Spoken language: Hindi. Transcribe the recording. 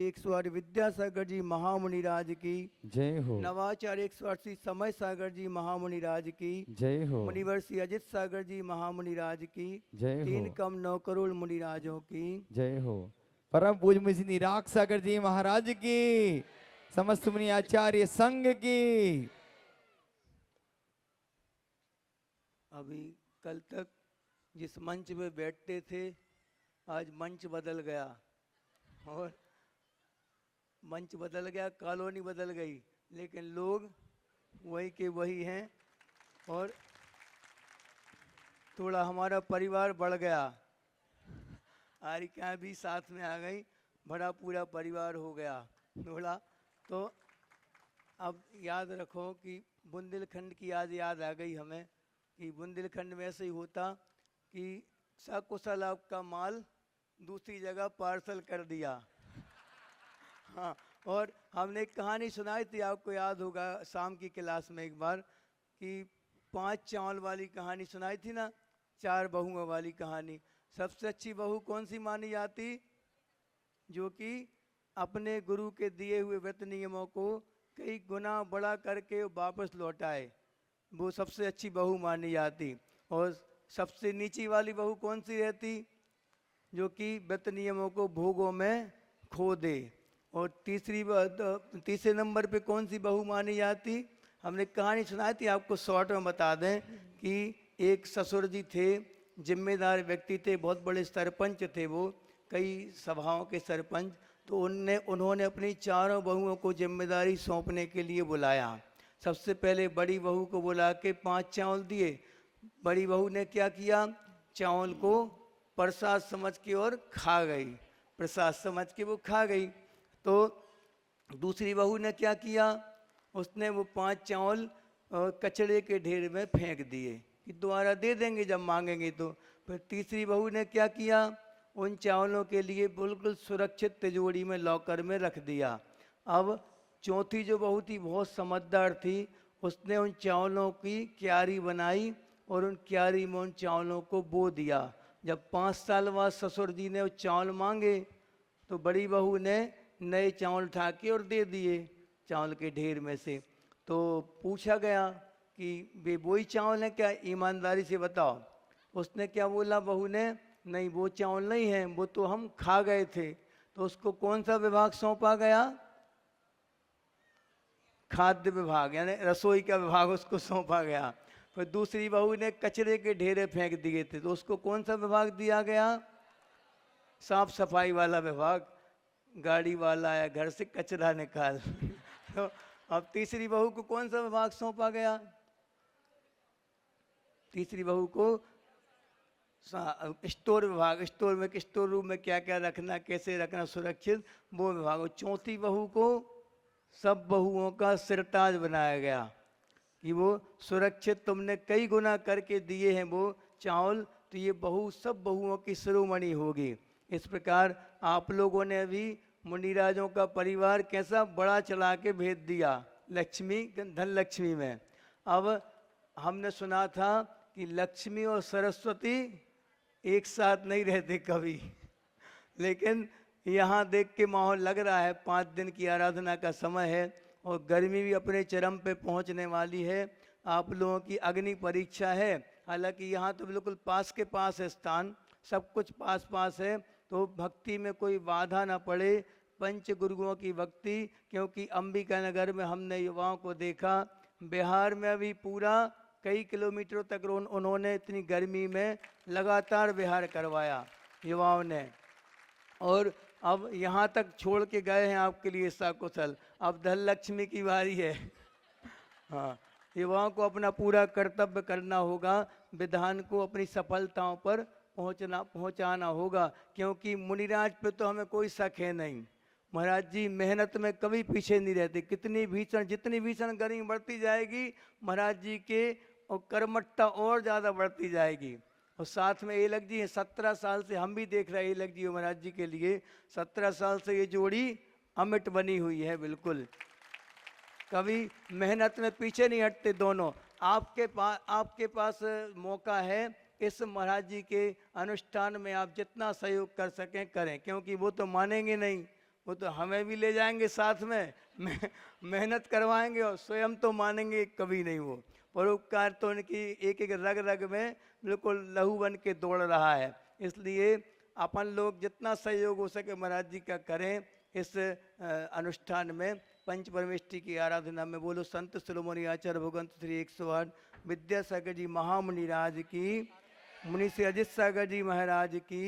108 विद्यासागर जी महामुनि राज की जय हो। नवाचार्य 180 समय सागर जी महामुनि राज की जय हो। मुनिवर श्री अजित सागर जी महामुनि राज की जय हो। 3 कम 9 करोड़ मुनि राजों की जय हो। परम पूज्य मुनि निराग सागर जी महाराज की, समस्त मुनि आचार्य संघ की। अभी कल तक जिस मंच में बैठते थे आज मंच बदल गया और मंच बदल गया, कॉलोनी बदल गई, लेकिन लोग वही के वही हैं और थोड़ा हमारा परिवार बढ़ गया। आरिका भी साथ में आ गई, बड़ा पूरा परिवार हो गया थोड़ा। तो अब याद रखो कि बुंदेलखंड की आज याद आ गई हमें कि बुंदेलखंड में ऐसे ही होता कि सकुशल आपका माल दूसरी जगह पार्सल कर दिया। हाँ, और हमने एक कहानी सुनाई थी, आपको याद होगा शाम की क्लास में एक बार, कि 5 चावल वाली कहानी सुनाई थी ना, 4 बहुओं वाली कहानी। सबसे अच्छी बहू कौन सी मानी जाती? जो कि अपने गुरु के दिए हुए व्रत नियमों को कई गुना बड़ा करके वापस लौटाए, वो सबसे अच्छी बहू मानी जाती। और सबसे नीची वाली बहू कौन सी रहती? जो कि व्रत नियमों को भोगों में खो दे। और तीसरे नंबर पे कौन सी बहू मानी जाती? हमने कहानी सुनाई थी, आपको शॉर्ट में बता दें कि एक ससुर जी थे, जिम्मेदार व्यक्ति थे, बहुत बड़े सरपंच थे वो, कई सभाओं के सरपंच। तो उन्होंने अपनी चारों बहुओं को जिम्मेदारी सौंपने के लिए बुलाया। सबसे पहले बड़ी बहू को बुला के 5 चावल दिए। बड़ी बहू ने क्या किया? चावल को प्रसाद समझ के और खा गई, प्रसाद समझ के वो खा गई। तो दूसरी बहू ने क्या किया? उसने वो 5 चावल कचड़े के ढेर में फेंक दिए कि दोबारा दे देंगे जब मांगेंगे तो। फिर तीसरी बहू ने क्या किया? उन चावलों के लिए बिल्कुल सुरक्षित तिजोरी में लॉकर में रख दिया। अब चौथी जो बहू थी बहुत समझदार थी, उसने उन चावलों की क्यारी बनाई और उन क्यारी में उन चावलों को बो दिया। जब 5 साल बाद ससुर जी ने वो चावल मांगे तो बड़ी बहू ने नए चावल उठा के और दे दिए चावल के ढेर में से। तो पूछा गया कि वे वही चावल हैं क्या, ईमानदारी से बताओ। उसने क्या बोला बहू ने? नहीं, वो चावल नहीं है, वो तो हम खा गए थे। तो उसको कौन सा विभाग सौंपा गया? खाद्य विभाग, यानी रसोई का विभाग उसको सौंपा गया। फिर दूसरी बहू ने कचरे के ढेरे फेंक दिए थे, तो उसको कौन सा विभाग दिया गया? साफ सफाई वाला विभाग। गाड़ी वाला आया, घर से कचरा निकाल। तो अब तीसरी बहू को कौन सा विभाग सौंपा गया? तीसरी बहू को स्टोर विभाग, स्टोर में स्टोर रूम में क्या क्या रखना, कैसे रखना सुरक्षित, वो विभाग। चौथी बहू को सब बहुओं का सिरताज बनाया गया कि वो सुरक्षित, तुमने कई गुना करके दिए हैं वो चावल, तो ये बहू सब बहुओं की शिरोमणि होगी। इस प्रकार आप लोगों ने भी मुनिराजों का परिवार कैसा बड़ा चला के भेज दिया लक्ष्मी, धन लक्ष्मी में। अब हमने सुना था कि लक्ष्मी और सरस्वती एक साथ नहीं रहते कभी, लेकिन यहाँ देख के माहौल लग रहा है 5 दिन की आराधना का समय है और गर्मी भी अपने चरम पे पहुँचने वाली है। आप लोगों की अग्नि परीक्षा है। हालांकि यहाँ तो बिल्कुल पास के पास है स्थान, सब कुछ पास पास है, तो भक्ति में कोई बाधा ना पड़े, पंच गुरुओं की भक्ति। क्योंकि अंबिका नगर में हमने युवाओं को देखा, बिहार में भी पूरा कई किलोमीटरों तक उन्होंने इतनी गर्मी में लगातार विहार करवाया युवाओं ने। और अब यहाँ तक छोड़ के गए हैं आपके लिए सकुशल। अब धन लक्ष्मी की बारी है। हाँ, युवाओं को अपना पूरा कर्तव्य करना होगा, विधान को अपनी सफलताओं पर पहुँचाना होगा। क्योंकि मुनिराज पे तो हमें कोई शक है नहीं, महाराज जी मेहनत में कभी पीछे नहीं रहते। जितनी भीषण गर्मी बढ़ती जाएगी, महाराज जी के और कर्मठता और ज़्यादा बढ़ती जाएगी। और साथ में एलक जी 17 साल से हम भी देख रहे हैं एलक जी महाराज जी के लिए 17 साल से ये जोड़ी अमिट बनी हुई है, बिल्कुल कभी मेहनत में पीछे नहीं हटते दोनों। आपके पास मौका है, इस महाराज जी के अनुष्ठान में आप जितना सहयोग कर सकें करें, क्योंकि वो तो मानेंगे नहीं, वो तो हमें भी ले जाएंगे साथ में, मेहनत करवाएंगे और स्वयं तो मानेंगे कभी नहीं। वो परोपकार तो उनकी एक एक रग रग में बिल्कुल लहू बन के दौड़ रहा है। इसलिए अपन लोग जितना सहयोग हो सके महाराज जी का करें इस अनुष्ठान में। पंच परमेष्टि की आराधना में बोलो संत शिरोमणि आचार्य भगवंत श्री 108 विद्यासागर जी महामुनि राज की, मुनि श्री अजित सागर जी महाराज की।